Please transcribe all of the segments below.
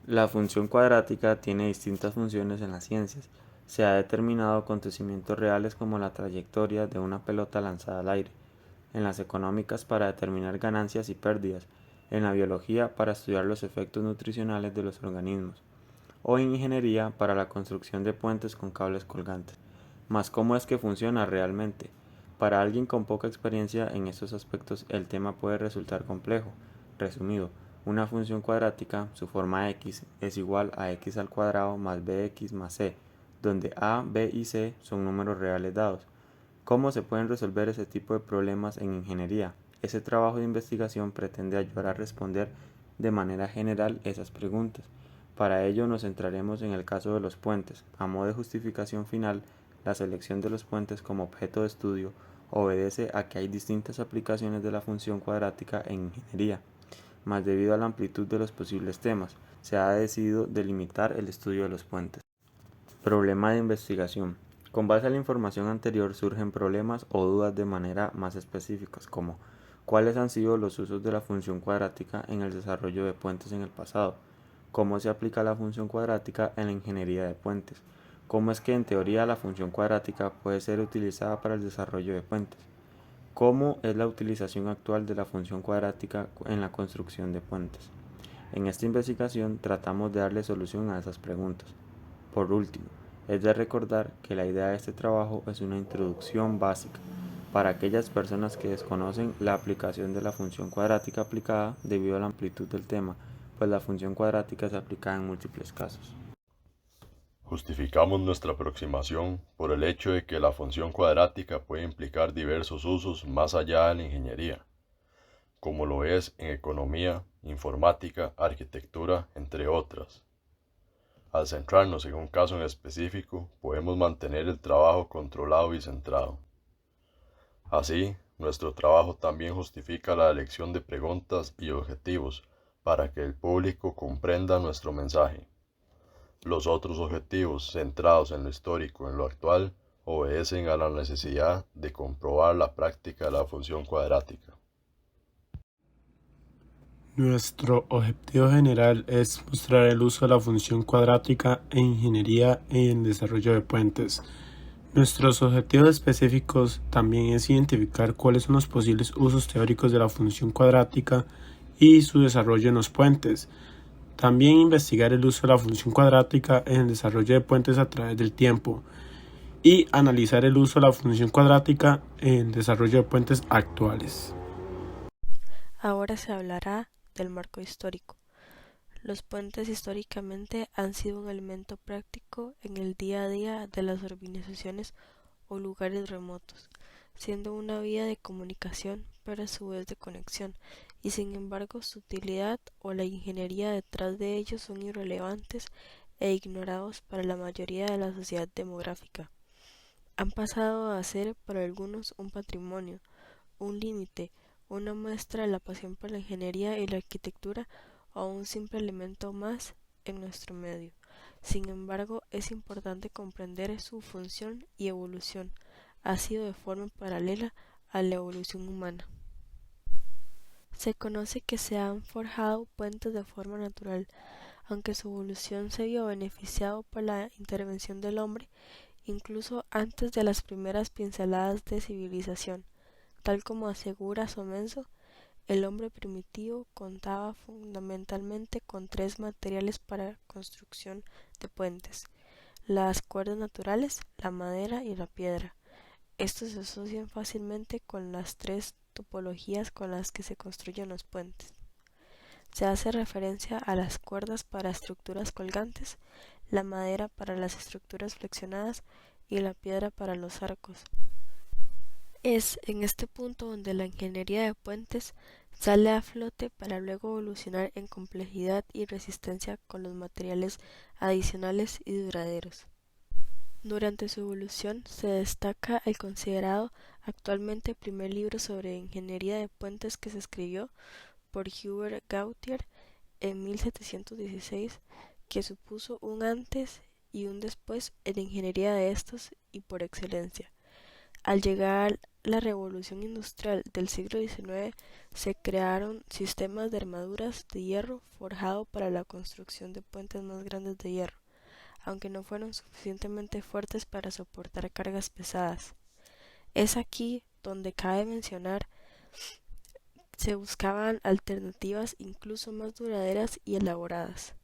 La función cuadrática tiene distintas funciones en las ciencias. Se ha determinado acontecimientos reales como la trayectoria de una pelota lanzada al aire, en las económicas para determinar ganancias y pérdidas, en la biología para estudiar los efectos nutricionales de los organismos, o en ingeniería para la construcción de puentes con cables colgantes. Mas ¿cómo es que funciona realmente? Para alguien con poca experiencia en estos aspectos el tema puede resultar complejo. Resumido, una función cuadrática, su forma x, es igual a x al cuadrado más bx más c, donde a, b y c son números reales dados. ¿Cómo se pueden resolver ese tipo de problemas en ingeniería? Ese trabajo de investigación pretende ayudar a responder de manera general esas preguntas. Para ello nos centraremos en el caso de los puentes. A modo de justificación final, la selección de los puentes como objeto de estudio obedece a que hay distintas aplicaciones de la función cuadrática en ingeniería, mas debido a la amplitud de los posibles temas, se ha decidido delimitar el estudio de los puentes. Problema de investigación. Con base a la información anterior surgen problemas o dudas de manera más específicas, como cuáles han sido los usos de la función cuadrática en el desarrollo de puentes en el pasado, cómo se aplica la función cuadrática en la ingeniería de puentes, cómo es que en teoría la función cuadrática puede ser utilizada para el desarrollo de puentes, cómo es la utilización actual de la función cuadrática en la construcción de puentes. En esta investigación tratamos de darle solución a esas preguntas. Por último, es de recordar que la idea de este trabajo es una introducción básica para aquellas personas que desconocen la aplicación de la función cuadrática aplicada debido a la amplitud del tema, pues la función cuadrática es aplicada en múltiples casos. Justificamos nuestra aproximación por el hecho de que la función cuadrática puede implicar diversos usos más allá de la ingeniería, como lo es en economía, informática, arquitectura, entre otras. Al centrarnos en un caso en específico, podemos mantener el trabajo controlado y centrado. Así, nuestro trabajo también justifica la elección de preguntas y objetivos para que el público comprenda nuestro mensaje. Los otros objetivos, centrados en lo histórico, en lo actual, obedecen a la necesidad de comprobar la práctica de la función cuadrática. Nuestro objetivo general es mostrar el uso de la función cuadrática en ingeniería y en desarrollo de puentes. Nuestros objetivos específicos también es identificar cuáles son los posibles usos teóricos de la función cuadrática y su desarrollo en los puentes. También investigar el uso de la función cuadrática en el desarrollo de puentes a través del tiempo y analizar el uso de la función cuadrática en el desarrollo de puentes actuales. Ahora se hablará del marco histórico. Los puentes históricamente han sido un elemento práctico en el día a día de las urbanizaciones o lugares remotos, siendo una vía de comunicación pero a su vez de conexión, y sin embargo su utilidad o la ingeniería detrás de ellos son irrelevantes e ignorados para la mayoría de la sociedad demográfica. Han pasado a ser para algunos un patrimonio, un límite, una muestra de la pasión por la ingeniería y la arquitectura o un simple elemento más en nuestro medio. Sin embargo, es importante comprender su función y evolución. Ha sido de forma paralela a la evolución humana. Se conoce que se han forjado puentes de forma natural, aunque su evolución se vio beneficiado por la intervención del hombre, incluso antes de las primeras pinceladas de civilización. Tal como asegura Somenso, el hombre primitivo contaba fundamentalmente con tres materiales para construcción de puentes: las cuerdas naturales, la madera y la piedra. Estos se asocian fácilmente con las tres topologías con las que se construyen los puentes. Se hace referencia a las cuerdas para estructuras colgantes, la madera para las estructuras flexionadas y la piedra para los arcos. Es en este punto donde la ingeniería de puentes sale a flote para luego evolucionar en complejidad y resistencia con los materiales adicionales y duraderos. Durante su evolución se destaca el considerado actualmente primer libro sobre ingeniería de puentes que se escribió por Hubert Gautier en 1716, que supuso un antes y un después en la ingeniería de estos y por excelencia. Al llegar la revolución industrial del siglo XIX se crearon sistemas de armaduras de hierro forjado para la construcción de puentes más grandes de hierro, aunque no fueron suficientemente fuertes para soportar cargas pesadas. Es aquí donde cabe mencionar se buscaban alternativas incluso más duraderas y elaboradas.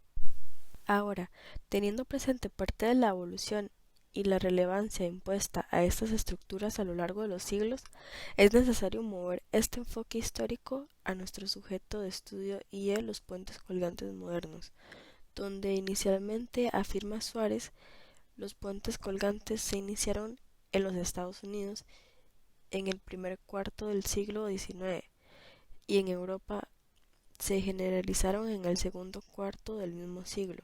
Ahora, teniendo presente parte de la evolución y la relevancia impuesta a estas estructuras a lo largo de los siglos, es necesario mover este enfoque histórico a nuestro sujeto de estudio y a los puentes colgantes modernos, donde inicialmente, afirma Suárez, los puentes colgantes se iniciaron en los Estados Unidos en el primer cuarto del siglo XIX y en Europa se generalizaron en el segundo cuarto del mismo siglo.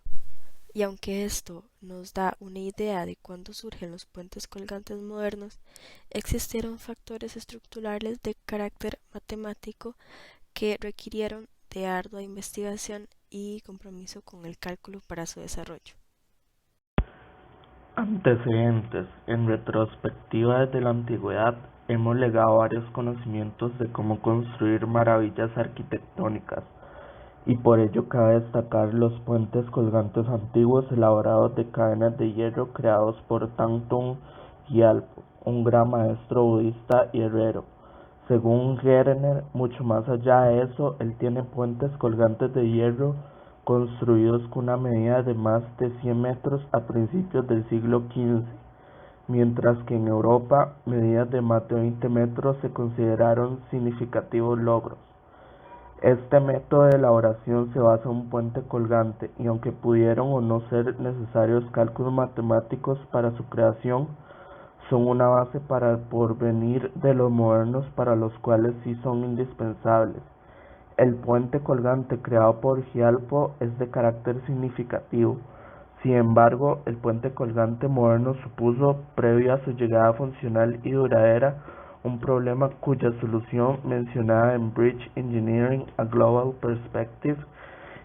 Y aunque esto nos da una idea de cuándo surgen los puentes colgantes modernos, existieron factores estructurales de carácter matemático que requirieron de ardua investigación y compromiso con el cálculo para su desarrollo. Antecedentes. En retrospectiva, desde la antigüedad hemos legado varios conocimientos de cómo construir maravillas arquitectónicas, y por ello cabe destacar los puentes colgantes antiguos elaborados de cadenas de hierro creados por Thangtung Gyalpo, un gran maestro budista y herrero. Según Gerner, mucho más allá de eso, él tiene puentes colgantes de hierro construidos con una medida de más de 100 metros a principios del siglo XV, mientras que en Europa medidas de más de 20 metros se consideraron significativos logros. Este método de elaboración se basa en un puente colgante, y aunque pudieron o no ser necesarios cálculos matemáticos para su creación, son una base para el porvenir de los modernos, para los cuales sí son indispensables. El puente colgante creado por Gyalpo es de carácter significativo. Sin embargo, el puente colgante moderno supuso, previo a su llegada funcional y duradera, un problema cuya solución, mencionada en Bridge Engineering: A Global Perspective,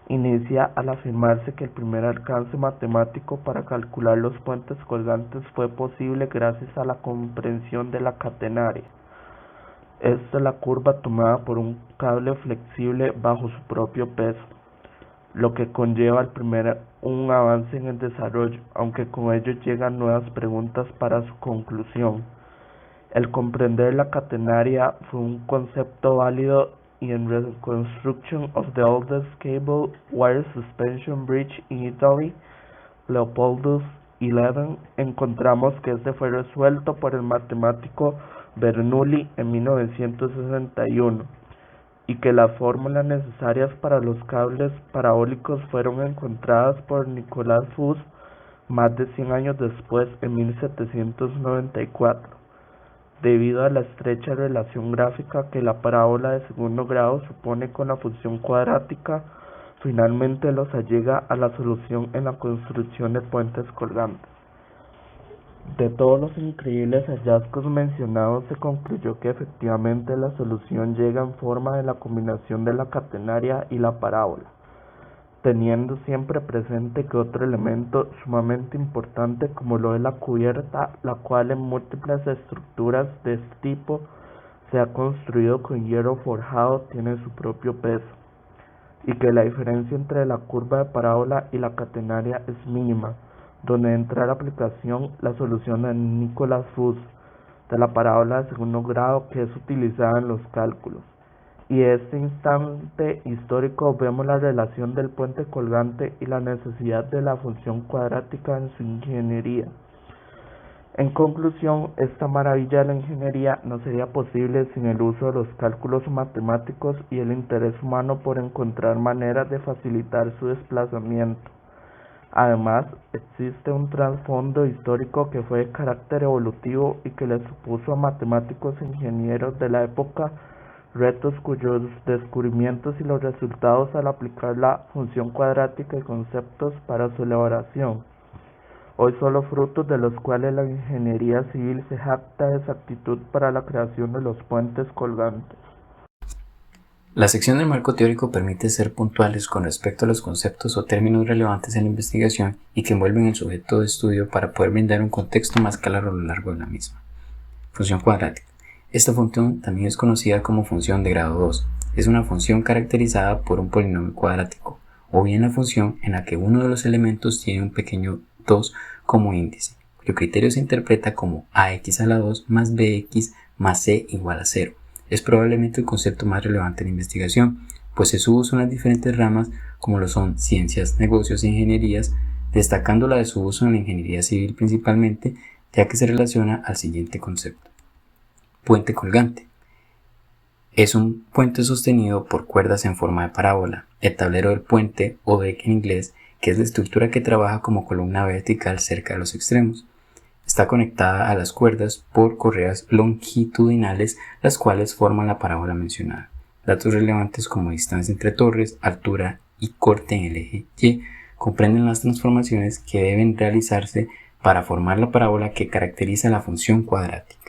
inicia al afirmarse que el primer alcance matemático para calcular los puentes colgantes fue posible gracias a la comprensión de la catenaria. Esta es la curva tomada por un cable flexible bajo su propio peso, lo que conlleva un avance en el desarrollo, aunque con ello llegan nuevas preguntas para su conclusión. El comprender la catenaria fue un concepto válido, y en Reconstruction of the Oldest Cable Wire Suspension Bridge in Italy, Leopoldus XI, encontramos que este fue resuelto por el matemático Bernoulli en 1961, y que las fórmulas necesarias para los cables parabólicos fueron encontradas por Nicolas Fuchs más de 100 años después, en 1794. Debido a la estrecha relación gráfica que la parábola de segundo grado supone con la función cuadrática, finalmente los allega a la solución en la construcción de puentes colgantes. De todos los increíbles hallazgos mencionados, se concluyó que efectivamente la solución llega en forma de la combinación de la catenaria y la parábola, teniendo siempre presente que otro elemento sumamente importante, como lo es la cubierta, la cual en múltiples estructuras de este tipo se ha construido con hierro forjado, tiene su propio peso, y que la diferencia entre la curva de parábola y la catenaria es mínima, donde entra la aplicación la solución de Nicolas Fuchs de la parábola de segundo grado, que es utilizada en los cálculos. Y en este instante histórico vemos la relación del puente colgante y la necesidad de la función cuadrática en su ingeniería. En conclusión, esta maravilla de la ingeniería no sería posible sin el uso de los cálculos matemáticos y el interés humano por encontrar maneras de facilitar su desplazamiento. Además, existe un trasfondo histórico que fue de carácter evolutivo y que le supuso a matemáticos e ingenieros de la época retos cuyos descubrimientos y los resultados al aplicar la función cuadrática y conceptos para su elaboración, hoy son los frutos de los cuales la ingeniería civil se jacta de exactitud para la creación de los puentes colgantes. La sección del marco teórico permite ser puntuales con respecto a los conceptos o términos relevantes en la investigación y que envuelven el sujeto de estudio para poder brindar un contexto más claro a lo largo de la misma. Función cuadrática. Esta función también es conocida como función de grado 2. Es una función caracterizada por un polinomio cuadrático, o bien la función en la que uno de los elementos tiene un pequeño 2 como índice, cuyo criterio se interpreta como ax a la 2 más bx más c igual a 0. Es probablemente el concepto más relevante en la investigación, pues se usa en las diferentes ramas como lo son ciencias, negocios e ingenierías, destacando la de su uso en la ingeniería civil principalmente, ya que se relaciona al siguiente concepto. Puente colgante. Es un puente sostenido por cuerdas en forma de parábola. El tablero del puente, o deck en inglés, que es la estructura que trabaja como columna vertical cerca de los extremos. Está conectada a las cuerdas por correas longitudinales, las cuales forman la parábola mencionada. Datos relevantes como distancia entre torres, altura y corte en el eje Y comprenden las transformaciones que deben realizarse para formar la parábola que caracteriza la función cuadrática.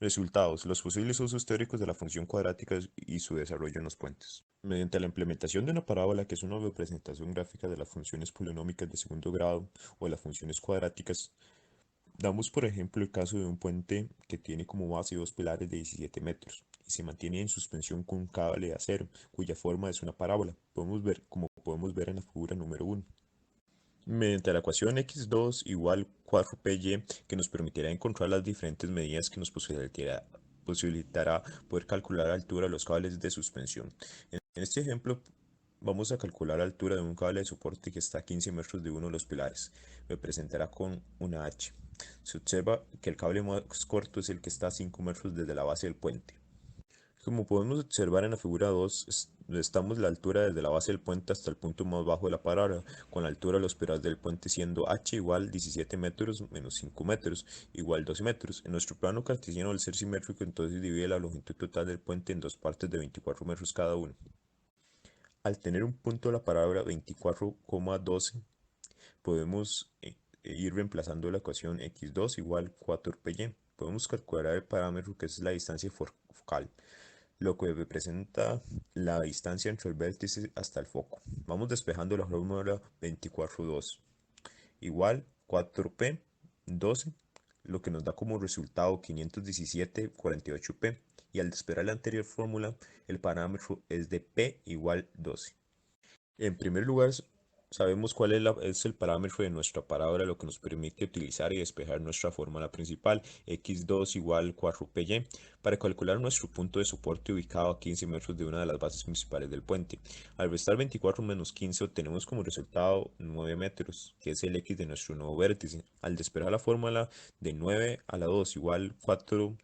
Resultados: los posibles usos teóricos de la función cuadrática y su desarrollo en los puentes. Mediante la implementación de una parábola, que es una representación gráfica de las funciones polinómicas de segundo grado o de las funciones cuadráticas, damos por ejemplo el caso de un puente que tiene como base dos pilares de 17 metros y se mantiene en suspensión con un cable de acero, cuya forma es una parábola, como podemos ver en la figura número 1. Mediante la ecuación x2 igual 4py, que nos permitirá encontrar las diferentes medidas que nos posibilitará poder calcular la altura de los cables de suspensión. En este ejemplo vamos a calcular la altura de un cable de soporte que está a 15 metros de uno de los pilares. Me presentará con una H. Se observa que el cable más corto es el que está a 5 metros desde la base del puente. Como podemos observar en la figura 2, estamos la altura desde la base del puente hasta el punto más bajo de la parábola, con la altura de los pilares del puente siendo h igual 17 metros menos 5 metros igual 12 metros. En nuestro plano cartesiano, al ser simétrico, entonces divide la longitud total del puente en dos partes de 24 metros cada una. Al tener un punto de la parábola 24,12, podemos ir reemplazando la ecuación x2 igual 4py. Podemos calcular el parámetro, que es la distancia focal, lo que representa la distancia entre el vértice hasta el foco. Vamos despejando la fórmula 24,2 igual 4p 12, lo que nos da como resultado 517,48p, y al despejar la anterior fórmula, el parámetro es de p igual 12. En primer lugar, sabemos cuál es el parámetro de nuestra parábola, lo que nos permite utilizar y despejar nuestra fórmula principal, x2 igual 4py, para calcular nuestro punto de soporte ubicado a 15 metros de una de las bases principales del puente. Al restar 24 menos 15 obtenemos como resultado 9 metros, que es el x de nuestro nuevo vértice. Al despejar la fórmula de 9 a la 2 igual 4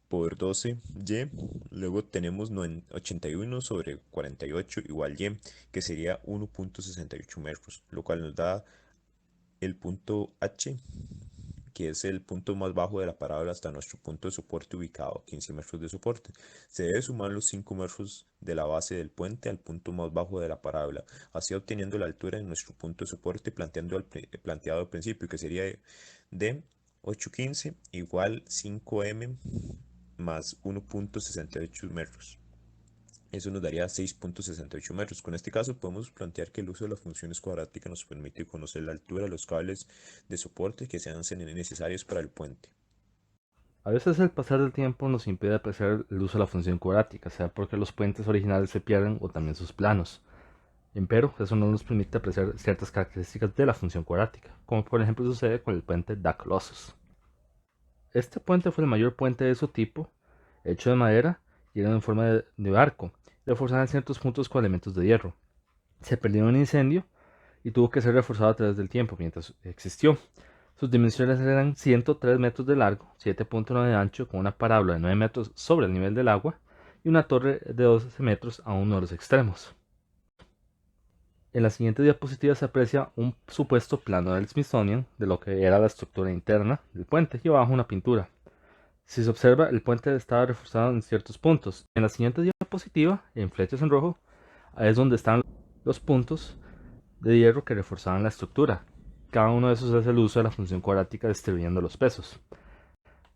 por 12y, luego tenemos 81 sobre 48 igual y, que sería 1,68 metros, lo cual nos da el punto H, que es el punto más bajo de la parábola hasta nuestro punto de soporte ubicado a 15 metros de soporte. Se debe sumar los 5 metros de la base del puente al punto más bajo de la parábola, así obteniendo la altura de nuestro punto de soporte planteado al principio, que sería de 815 igual 5m más 1,68 metros. Eso nos daría 6,68 metros. Con este caso podemos plantear que el uso de las funciones cuadráticas nos permite conocer la altura de los cables de soporte que sean necesarios para el puente. A veces el pasar del tiempo nos impide apreciar el uso de la función cuadrática, sea porque los puentes originales se pierden o también sus planos. Empero, eso no nos permite apreciar ciertas características de la función cuadrática, como por ejemplo sucede con el puente da Colossus. Este puente fue el mayor puente de su tipo, hecho de madera y era en forma de arco, reforzado en ciertos puntos con elementos de hierro. Se perdió en un incendio y tuvo que ser reforzado a través del tiempo mientras existió. Sus dimensiones eran 103 metros de largo, 7,9 de ancho, con una parábola de 9 metros sobre el nivel del agua y una torre de 12 metros a uno de los extremos. En la siguiente diapositiva se aprecia un supuesto plano del Smithsonian de lo que era la estructura interna del puente y abajo una pintura. Si se observa, el puente estaba reforzado en ciertos puntos. En la siguiente diapositiva, en flechas en rojo, ahí es donde están los puntos de hierro que reforzaban la estructura. Cada uno de esos es el uso de la función cuadrática distribuyendo los pesos.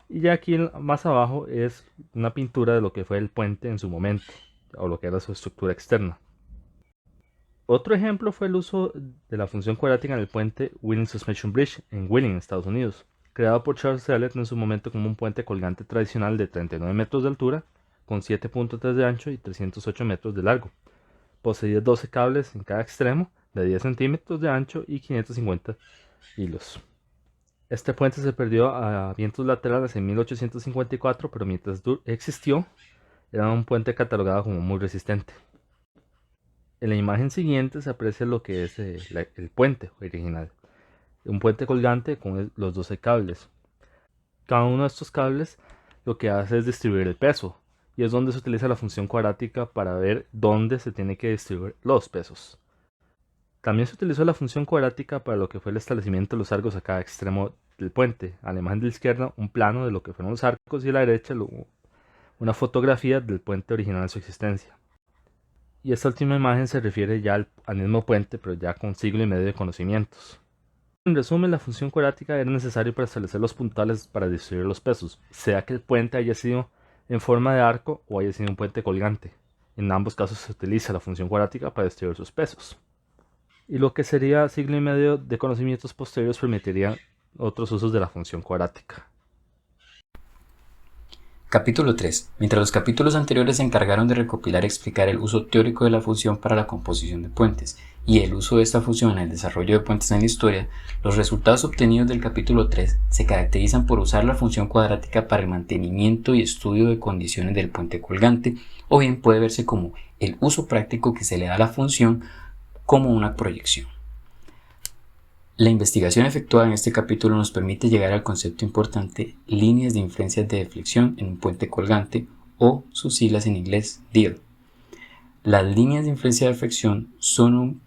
Y ya aquí más abajo es una pintura de lo que fue el puente en su momento, o lo que era su estructura externa. Otro ejemplo fue el uso de la función cuadrática en el puente Wheeling Suspension Bridge en Wheeling, Estados Unidos, creado por Charles Elliott en su momento como un puente colgante tradicional de 39 metros de altura, con 7.3 de ancho y 308 metros de largo. Poseía 12 cables en cada extremo de 10 centímetros de ancho y 550 hilos. Este puente se perdió a vientos laterales en 1854, pero mientras existió, era un puente catalogado como muy resistente. En la imagen siguiente se aprecia lo que es el puente original. Un puente colgante con los 12 cables. Cada uno de estos cables lo que hace es distribuir el peso, y es donde se utiliza la función cuadrática para ver dónde se tiene que distribuir los pesos. También se utilizó la función cuadrática para lo que fue el establecimiento de los arcos a cada extremo del puente. A la imagen de la izquierda, un plano de lo que fueron los arcos, y a la derecha una fotografía del puente original en su existencia. Y esta última imagen se refiere ya al mismo puente, pero ya con siglo y medio de conocimientos. En resumen, la función cuadrática era necesaria para establecer los puntales para distribuir los pesos, sea que el puente haya sido en forma de arco o haya sido un puente colgante. En ambos casos se utiliza la función cuadrática para distribuir sus pesos. Y lo que sería siglo y medio de conocimientos posteriores permitiría otros usos de la función cuadrática. Capítulo 3. Mientras los capítulos anteriores se encargaron de recopilar y explicar el uso teórico de la función para la composición de puentes y el uso de esta función en el desarrollo de puentes en la historia, los resultados obtenidos del capítulo 3 se caracterizan por usar la función cuadrática para el mantenimiento y estudio de condiciones del puente colgante, o bien puede verse como el uso práctico que se le da a la función como una proyección. La investigación efectuada en este capítulo nos permite llegar al concepto importante líneas de influencias de deflexión en un puente colgante, o sus siglas en inglés DIL. Las líneas de influencia de deflexión son un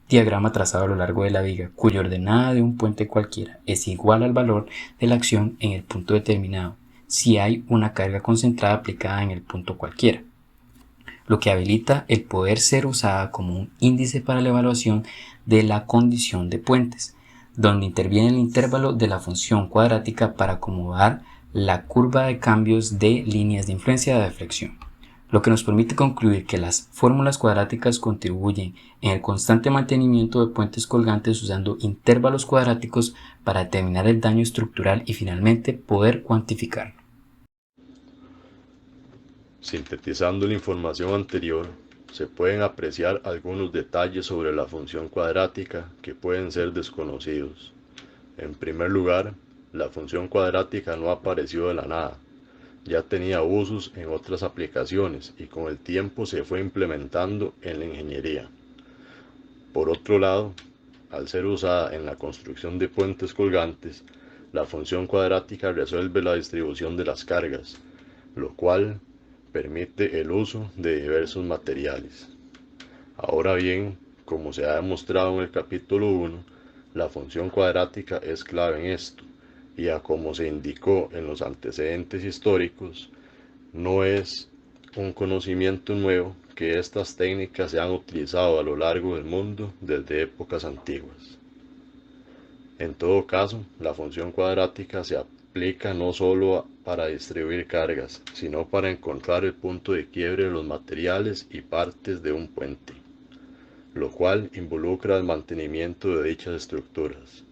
diagrama trazado a lo largo de la viga cuya ordenada de un puente cualquiera es igual al valor de la acción en el punto determinado si hay una carga concentrada aplicada en el punto cualquiera, lo que habilita el poder ser usada como un índice para la evaluación de la condición de puentes, donde interviene el intervalo de la función cuadrática para acomodar la curva de cambios de líneas de influencia de deflexión, lo que nos permite concluir que las fórmulas cuadráticas contribuyen en el constante mantenimiento de puentes colgantes usando intervalos cuadráticos para determinar el daño estructural y finalmente poder cuantificarlo. Sintetizando la información anterior, se pueden apreciar algunos detalles sobre la función cuadrática que pueden ser desconocidos. En primer lugar, la función cuadrática no apareció de la nada. Ya tenía usos en otras aplicaciones y con el tiempo se fue implementando en la ingeniería. Por otro lado, al ser usada en la construcción de puentes colgantes, la función cuadrática resuelve la distribución de las cargas, lo cual permite el uso de diversos materiales. Ahora bien, como se ha demostrado en el capítulo 1, la función cuadrática es clave en esto, y a como se indicó en los antecedentes históricos, no es un conocimiento nuevo que estas técnicas se han utilizado a lo largo del mundo desde épocas antiguas. En todo caso, la función cuadrática se aplica no solo para distribuir cargas, sino para encontrar el punto de quiebre de los materiales y partes de un puente, lo cual involucra el mantenimiento de dichas estructuras.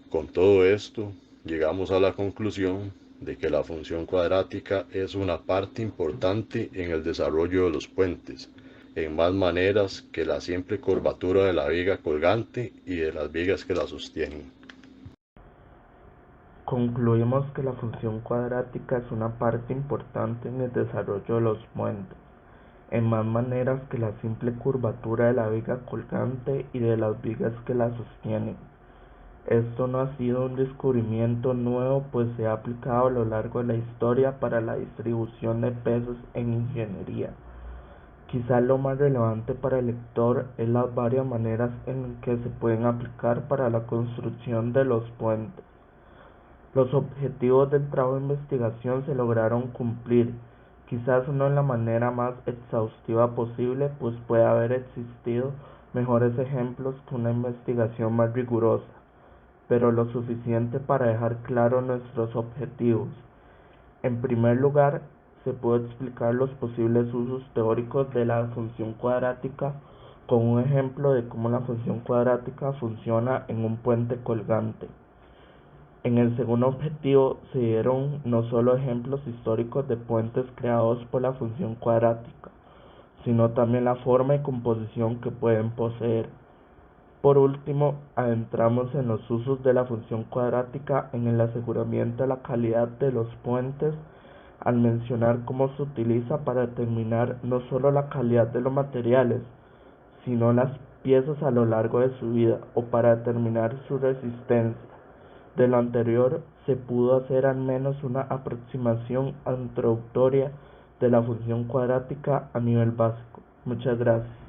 Con todo esto, llegamos a la conclusión de que la función cuadrática es una parte importante en el desarrollo de los puentes, en más maneras que la simple curvatura de la viga colgante y de las vigas que la sostienen. Concluimos que la función cuadrática es una parte importante en el desarrollo de los puentes, en más maneras que la simple curvatura de la viga colgante y de las vigas que la sostienen. Esto no ha sido un descubrimiento nuevo, pues se ha aplicado a lo largo de la historia para la distribución de pesos en ingeniería. Quizás lo más relevante para el lector es las varias maneras en que se pueden aplicar para la construcción de los puentes. Los objetivos del trabajo de investigación se lograron cumplir, quizás no en la manera más exhaustiva posible, pues puede haber existido mejores ejemplos que una investigación más rigurosa, pero lo suficiente para dejar claros nuestros objetivos. En primer lugar, se puede explicar los posibles usos teóricos de la función cuadrática con un ejemplo de cómo la función cuadrática funciona en un puente colgante. En el segundo objetivo se dieron no solo ejemplos históricos de puentes creados por la función cuadrática, sino también la forma y composición que pueden poseer. Por último, adentramos en los usos de la función cuadrática en el aseguramiento de la calidad de los puentes, al mencionar cómo se utiliza para determinar no solo la calidad de los materiales, sino las piezas a lo largo de su vida, o para determinar su resistencia. De lo anterior, se pudo hacer al menos una aproximación introductoria de la función cuadrática a nivel básico. Muchas gracias.